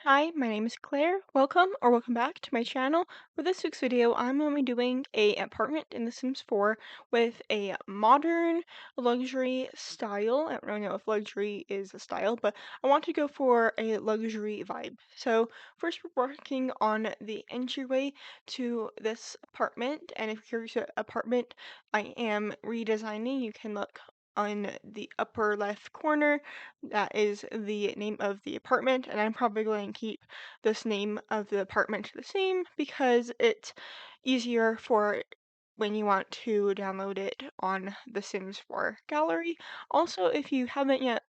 Hi, my name is Claire. Welcome back to my channel. For this week's video, I'm going to be doing a apartment in The Sims 4 with a modern luxury style. I don't really know if luxury is a style, but I want to go for a luxury vibe. So first we're working on the entryway to this apartment, and if you're curious what apartment I am redesigning, you can look on the upper left corner. That is the name of the apartment, and I'm probably going to keep this name of the apartment the same because it's easier for when you want to download it on the Sims 4 gallery. Also, if you haven't yet,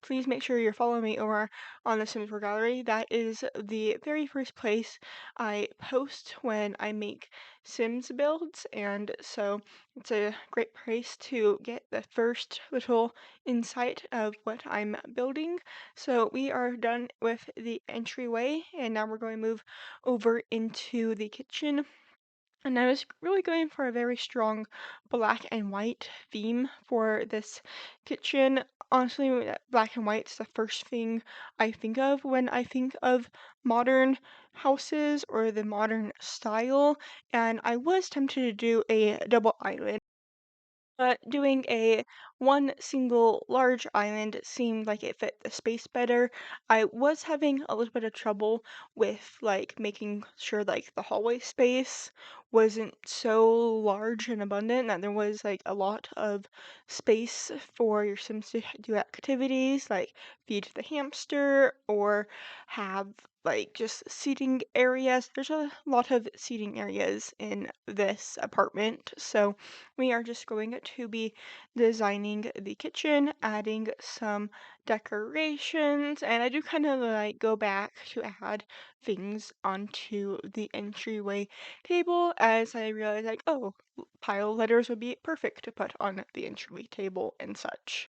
please make sure you're following me over on the Sims 4 gallery. That is the very first place I post when I make Sims builds, and so it's a great place to get the first little insight of what I'm building. So we are done with the entryway, and now we're going to move over into the kitchen. And I was really going for a very strong black and white theme for this kitchen. Honestly, black and white's the first thing I think of when I think of modern houses or the modern style. And I was tempted to do a double island. But doing a one single large island seemed like it fit the space better. I was having a little bit of trouble with like making sure like the hallway space wasn't so large and abundant that there was like a lot of space for your Sims to do activities like feed the hamster or have like just seating areas. There's a lot of seating areas in this apartment, so we are just going to be designing the kitchen, adding some decorations, and I do kind of like go back to add things onto the entryway table as I realize like, oh, pile letters would be perfect to put on the entryway table and such.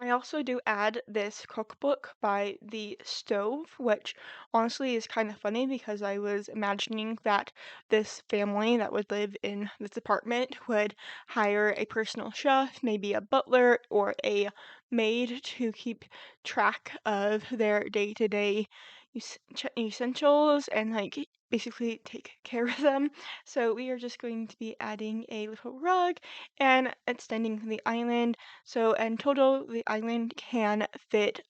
I also do add this cookbook by the stove, which honestly is kind of funny because I was imagining that this family that would live in this apartment would hire a personal chef, maybe a butler or a maid to keep track of their day-to-day essentials and like basically take care of them. So we are just going to be adding a little rug and extending the island, so in total, the island can fit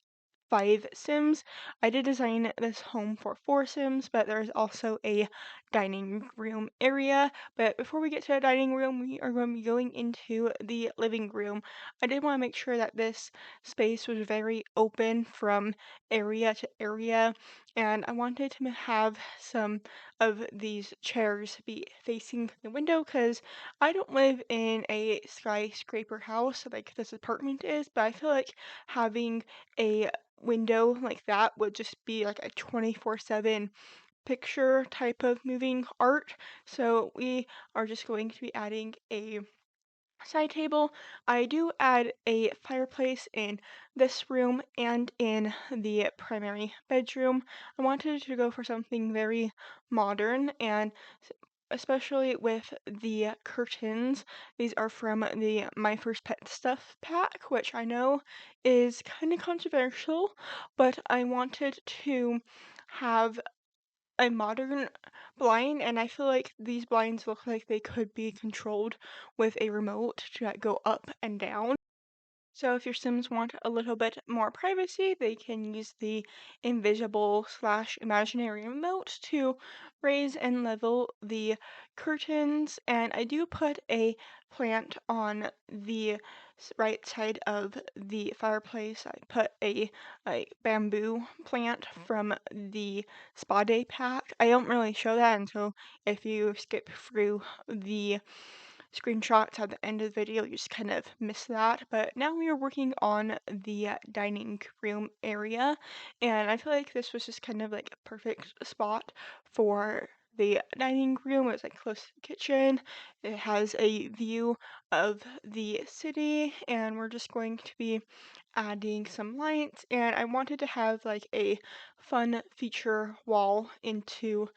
5 Sims. I did design this home for 4 Sims, but there's also a dining room area. But before we get to the dining room, we are going to be going into the living room. I did want to make sure that this space was very open from area to area, and I wanted to have some of these chairs be facing the window because I don't live in a skyscraper house like this apartment is, but I feel like having a window like that would just be like a 24/7 picture type of moving art. So we are just going to be adding a side table. I do add a fireplace in this room and in the primary bedroom. I wanted to go for something very modern and especially with the curtains. These are from the My First Pet Stuff pack, which I know is kind of controversial, but I wanted to have a modern blind, and I feel like these blinds look like they could be controlled with a remote to like, go up and down. So if your Sims want a little bit more privacy, they can use the invisible slash imaginary remote to raise and level the curtains. And I do put a plant on the right side of the fireplace. I put a bamboo plant from the spa day pack. I don't really show that until if you skip through the screenshots at the end of the video, you just kind of miss that. But now we are working on the dining room area, and I feel like this was just kind of like a perfect spot for the dining room. It was like close to the kitchen. It has a view of the city, and we're just going to be adding some lights. And I wanted to have like a fun feature wall into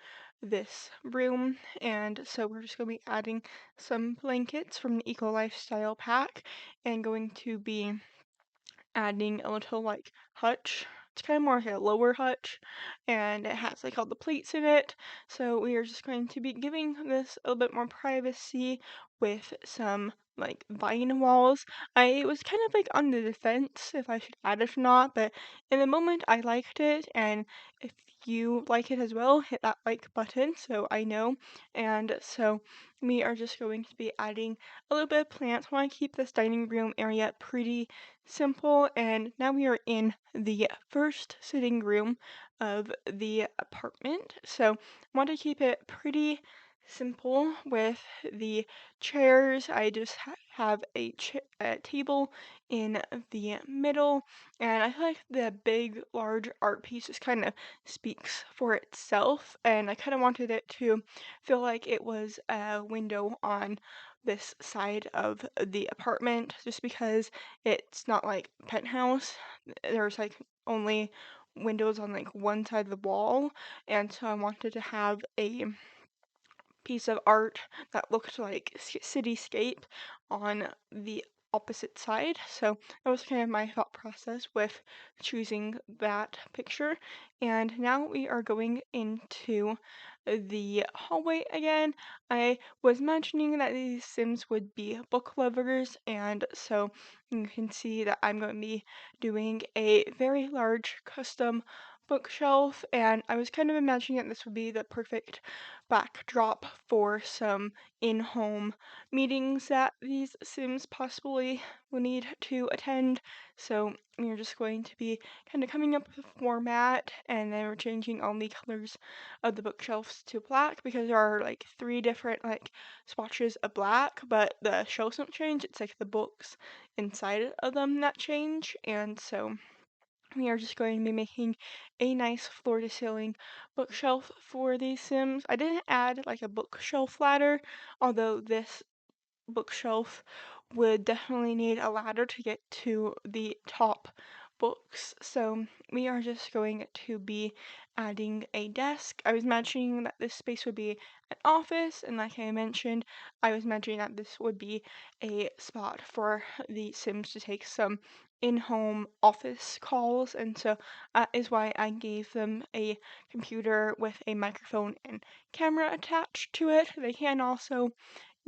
this room, and so we're just going to be adding some blankets from the Eco Lifestyle pack and going to be adding a little like hutch It's kind of more like a lower hutch, and it has like all the plates in it. So we are just going to be giving this a little bit more privacy with some like vine walls. I was kind of like on the defense if I should add it or not, but in the moment I liked it, and if you like it as well, hit that like button so I know. And so we are just going to be adding a little bit of plants. I want to keep this dining room area pretty simple, and now we are in the first sitting room of the apartment. So I want to keep it pretty simple with the chairs. I just have a table in the middle, and I feel like the big, large art piece just kind of speaks for itself, and I kind of wanted it to feel like it was a window on this side of the apartment just because it's not like penthouse. There's like only windows on like one side of the wall, and so I wanted to have a piece of art that looked like cityscape on the opposite side. So that was kind of my thought process with choosing that picture. And now we are going into the hallway again. I was mentioning that these Sims would be book lovers, and so you can see that I'm going to be doing a very large custom bookshelf, and I was kind of imagining that this would be the perfect backdrop for some in-home meetings that these Sims possibly will need to attend. So we're just going to be kind of coming up with a format, and then we're changing all the colors of the bookshelves to black because there are like three different like swatches of black, but the shelves don't change. It's like the books inside of them that change, and so we are just going to be making a nice floor to ceiling bookshelf for these Sims. I didn't add like a bookshelf ladder, although this bookshelf would definitely need a ladder to get to the top books. So we are just going to be adding a desk. I was imagining that this space would be an office, and like I mentioned, I was imagining that this would be a spot for the Sims to take some in-home office calls, and so that is why I gave them a computer with a microphone and camera attached to it. They can also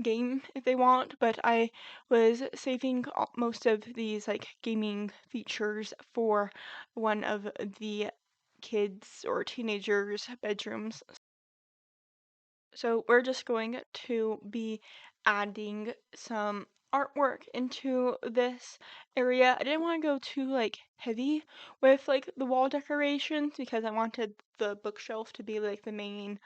game if they want, but I was saving most of these like gaming features for one of the kids or teenagers' bedrooms. So we're just going to be adding some artwork into this area. I didn't want to go too like heavy with like the wall decorations because I wanted the bookshelf to be like the main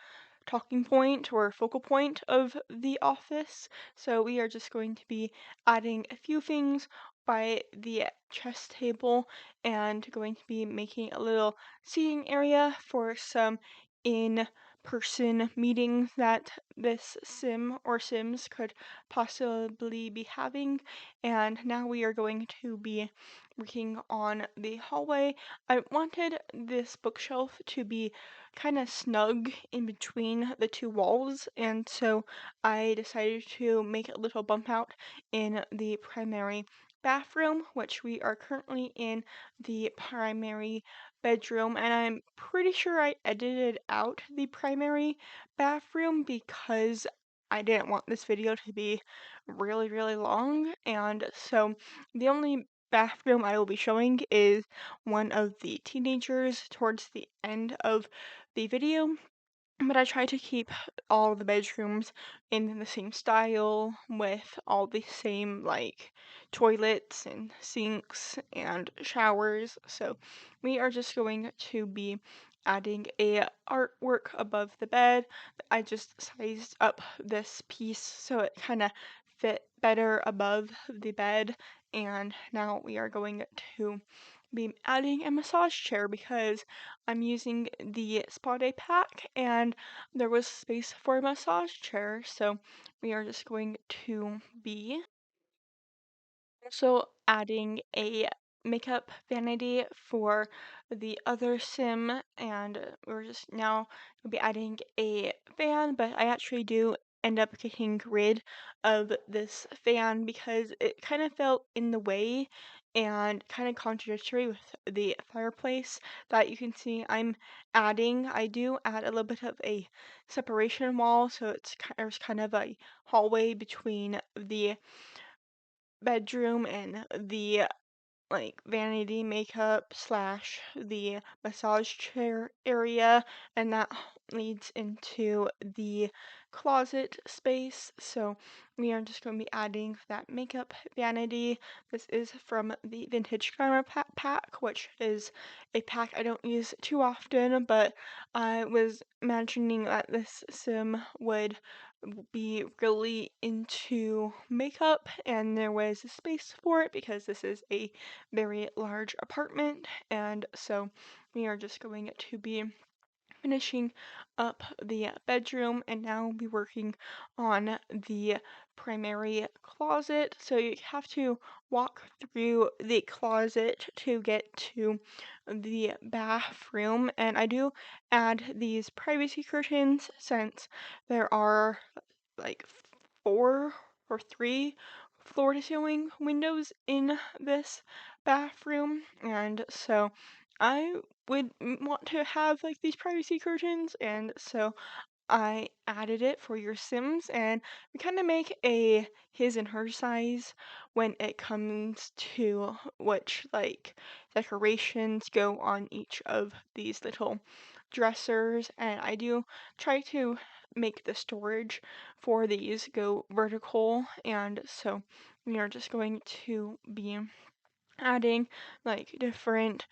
talking point or focal point of the office. So we are just going to be adding a few things by the chess table and going to be making a little seating area for some in person meetings that this sim or sims could possibly be having. And now we are going to be working on the hallway. I wanted this bookshelf to be kind of snug in between the two walls, and so I decided to make a little bump out in the primary bathroom, which we are currently in the primary bedroom, and I'm pretty sure I edited out the primary bathroom because I didn't want this video to be really, really long, and so the only bathroom I will be showing is one of the teenagers towards the end of the video, but I try to keep all the bedrooms in the same style with all the same like toilets and sinks and showers. So we are just going to be adding a artwork above the bed. I just sized up this piece so it kind of fit better above the bed, and now we are going to be adding a massage chair because I'm using the spa day pack and there was space for a massage chair, so we are just going to be also adding a makeup vanity for the other sim, and we're just now gonna be adding a fan, but I actually do end up getting rid of this fan because it kind of felt in the way and kind of contradictory with the fireplace that you can see I'm adding. I do add a little bit of a separation wall, so there's kind of a hallway between the bedroom and the like vanity makeup slash the massage chair area, and that leads into the closet space. So we are just going to be adding that makeup vanity. This is from the vintage glamour pack, which is a pack I don't use too often, but I was imagining that this sim would be really into makeup and there was a space for it because this is a very large apartment, and so we are just going to be finishing up the bedroom and now we'll be working on the primary closet. So you have to walk through the closet to get to the bathroom, and I do add these privacy curtains since there are like four or three floor to ceiling windows in this bathroom, and so I would want to have like these privacy curtains, and so I added it for your Sims, and we kind of make a his and her size when it comes to which like decorations go on each of these little dressers, and I do try to make the storage for these go vertical, and so we are just going to be adding like different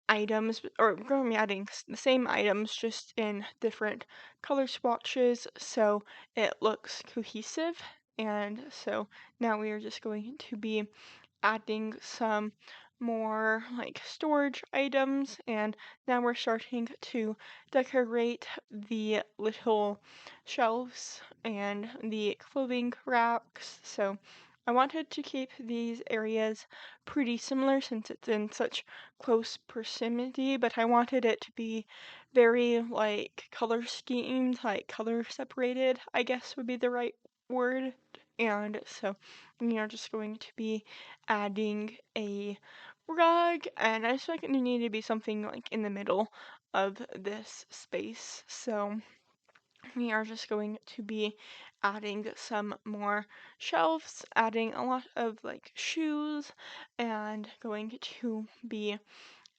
items, or we're going to be adding the same items just in different color swatches so it looks cohesive. And so now we are just going to be adding some more like storage items, and now we're starting to decorate the little shelves and the clothing racks. So I wanted to keep these areas pretty similar since it's in such close proximity, but I wanted it to be very like color schemed, like color separated, I guess would be the right word. And so we are just going to be adding a rug, and I just feel like it needed to be something like in the middle of this space. So we are just going to be adding some more shelves, adding a lot of like shoes, and going to be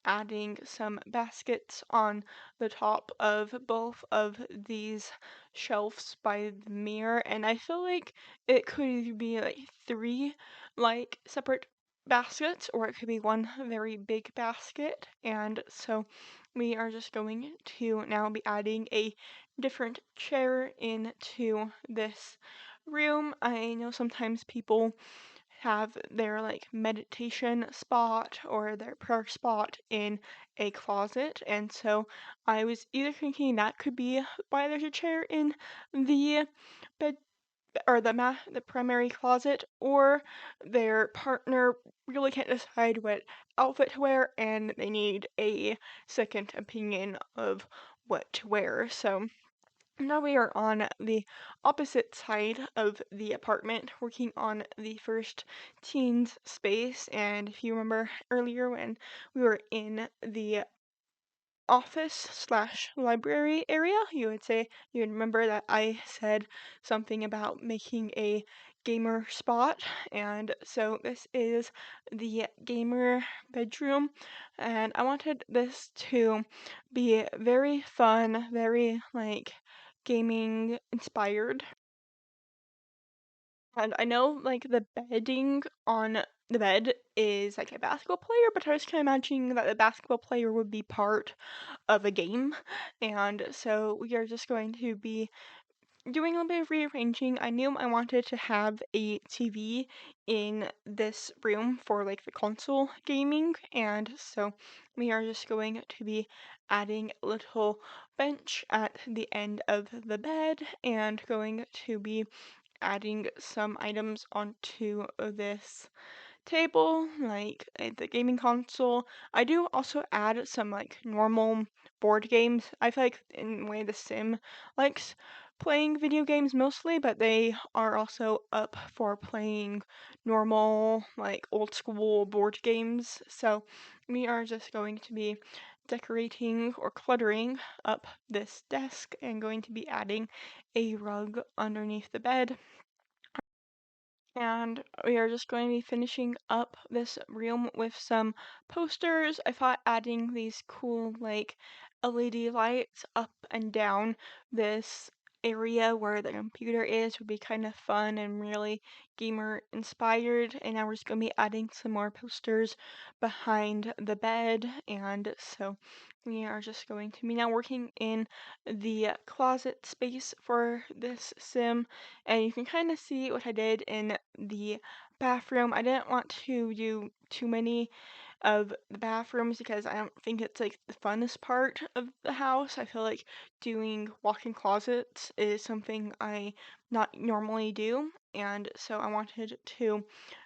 adding some baskets on the top of both of these shelves by the mirror, and I feel like it could be like three like separate baskets or it could be one very big basket, and so we are just going to now be adding a different chair into this room. I know sometimes people have their like meditation spot or their prayer spot in a closet, and so I was either thinking that could be why there's a chair in the bed or the primary closet, or their partner really can't decide what outfit to wear and they need a second opinion of what to wear. So now we are on the opposite side of the apartment, working on the first teens space. And if you remember earlier when we were in the office slash library area, you would remember that I said something about making a gamer spot. And so this is the gamer bedroom. And I wanted this to be very fun, very like gaming inspired. And I know like the bedding on the bed is like a basketball player, but I was kind of imagining that the basketball player would be part of a game. And so we are just going to be doing a little bit of rearranging. I knew I wanted to have a TV in this room for like the console gaming, and so we are just going to be adding a little bench at the end of the bed and going to be adding some items onto this table, like the gaming console. I do also add some like normal board games. I feel like in the way The Sim likes playing video games mostly, but they are also up for playing normal, like old school board games. So we are just going to be decorating or cluttering up this desk and going to be adding a rug underneath the bed. And we are just going to be finishing up this room with some posters. I thought adding these cool, like, LED lights up and down this area where the computer is would be kind of fun and really gamer inspired. And now we're just going to be adding some more posters behind the bed. And so we are just going to be now working in the closet space for this sim, and you can kind of see what I did in the bathroom. I didn't want to do too many of the bathrooms because I don't think it's like the funnest part of the house. I feel like doing walk-in closets is something I not normally do, and so I wanted to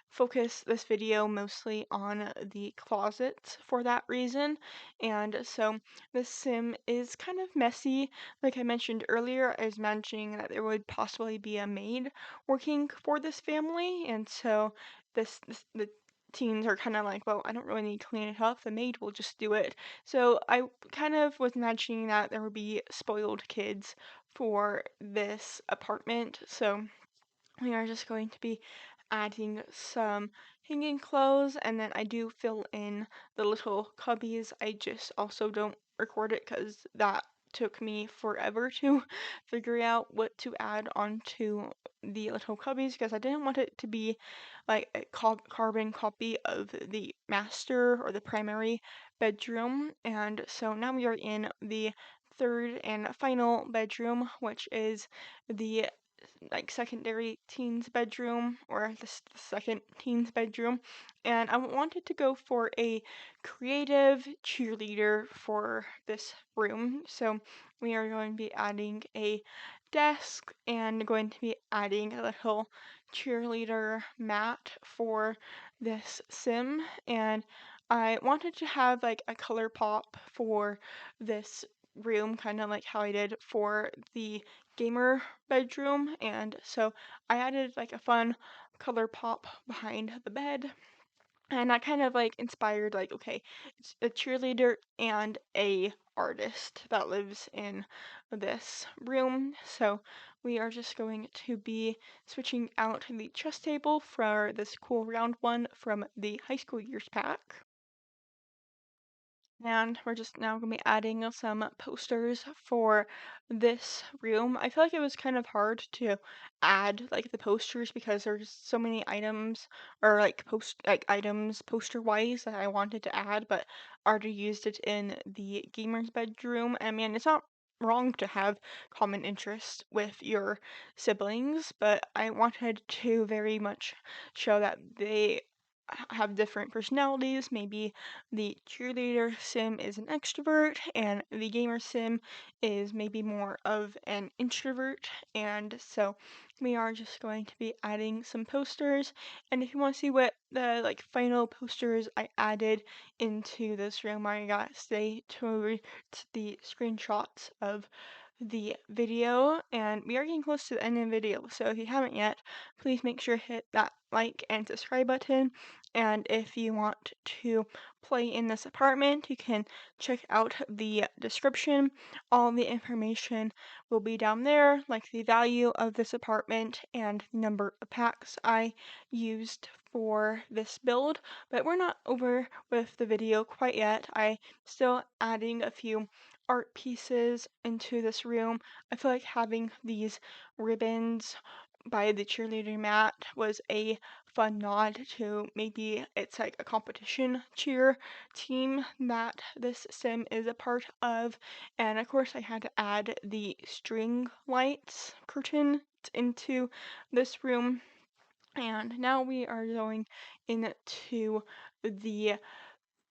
focus this video mostly on the closets for that reason. And so this sim is kind of messy. Like I mentioned earlier, I was mentioning that there would possibly be a maid working for this family, and so the teens are kind of like, well, I don't really need to clean it up. The maid will just do it. So I kind of was mentioning that there would be spoiled kids for this apartment. So we are just going to be adding some hanging clothes, and then I do fill in the little cubbies. I just also don't record it because that took me forever to figure out what to add onto the little cubbies because I didn't want it to be like a carbon copy of the master or the primary bedroom. And so now we are in the third and final bedroom, which is the like secondary teens bedroom or the second teens bedroom, and I wanted to go for a creative cheerleader for this room. So we are going to be adding a desk and going to be adding a little cheerleader mat for this sim, and I wanted to have like a color pop for this room, kind of like how I did for the gamer bedroom, and so I added like a fun color pop behind the bed, and that kind of like inspired like, okay, it's a cheerleader and a artist that lives in this room. So we are just going to be switching out the chess table for this cool round one from the high school years pack. And we're just now gonna be adding some posters for this room. I feel like it was kind of hard to add like the posters because there's so many items or like items poster wise that I wanted to add, but already used it in the gamer's bedroom. I mean, it's not wrong to have common interests with your siblings, but I wanted to very much show that they have different personalities. Maybe the cheerleader sim is an extrovert, and the gamer sim is maybe more of an introvert. And so we are just going to be adding some posters. And if you want to see what the like final posters I added into this room, I got stay to the screenshots of the video, and we are getting close to the end of the video, so if you haven't yet, please make sure to hit that like and subscribe button. And if you want to play in this apartment, you can check out the description. All the information will be down there, like the value of this apartment and number of packs I used for this build. But we're not over with the video quite yet. I'm still adding a few art pieces into this room. I feel like having these ribbons by the cheerleader mat was a fun nod to maybe it's like a competition cheer team that this sim is a part of. And of course, I had to add the string lights curtain into this room. And now we are going into the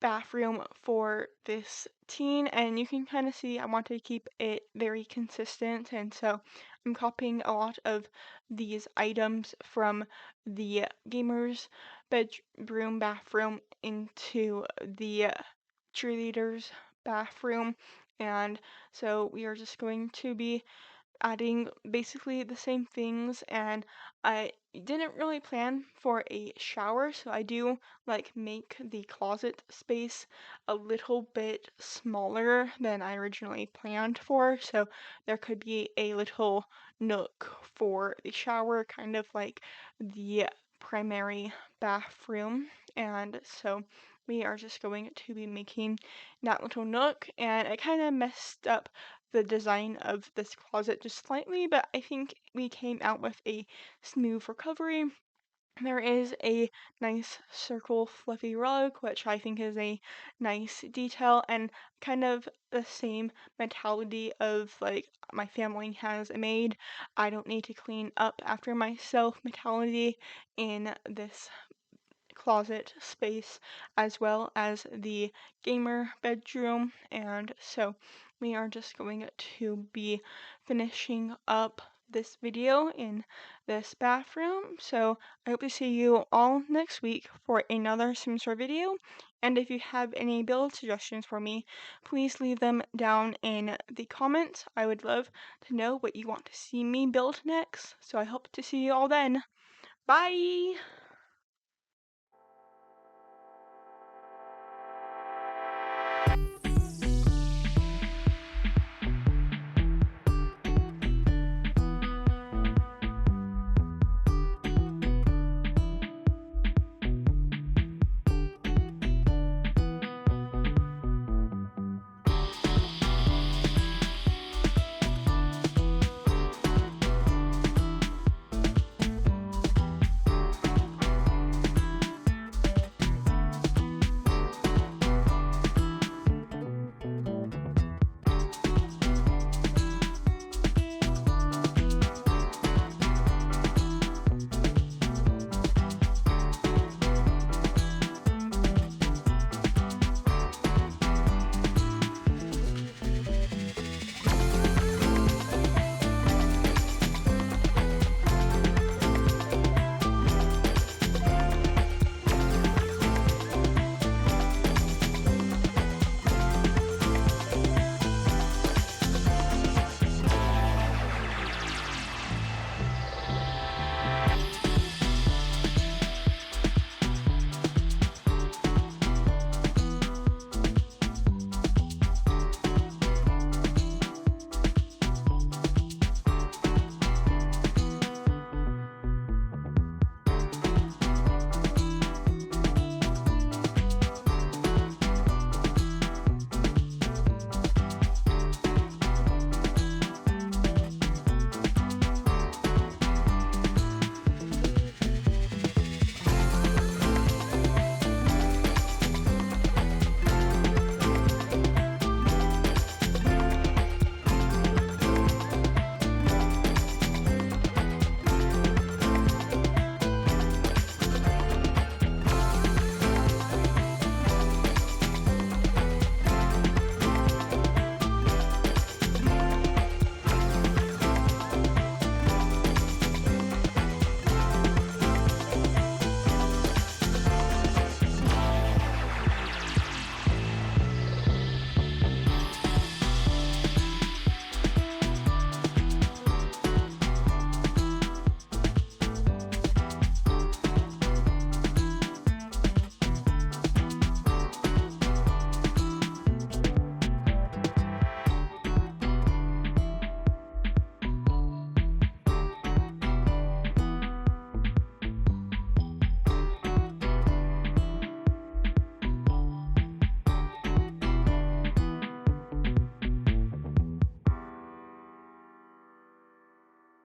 bathroom for this teen, and you can kind of see I want to keep it very consistent, and so I'm copying a lot of these items from the gamer's bedroom bathroom into the cheerleaders bathroom. And so we are just going to be adding basically the same things, and I didn't really plan for a shower, so I do like make the closet space a little bit smaller than I originally planned for. So there could be a little nook for the shower, kind of like the primary bathroom. And so we are just going to be making that little nook, and I kind of messed up the design of this closet just slightly, but I think we came out with a smooth recovery. There is a nice circle fluffy rug, which I think is a nice detail, and kind of the same mentality of like my family has a maid. I don't need to clean up after myself mentality in this closet space, as well as the gamer bedroom. And so we are just going to be finishing up this video in this bathroom. So I hope to see you all next week for another SimStore video. And if you have any build suggestions for me, please leave them down in the comments. I would love to know what you want to see me build next. So I hope to see you all then. Bye!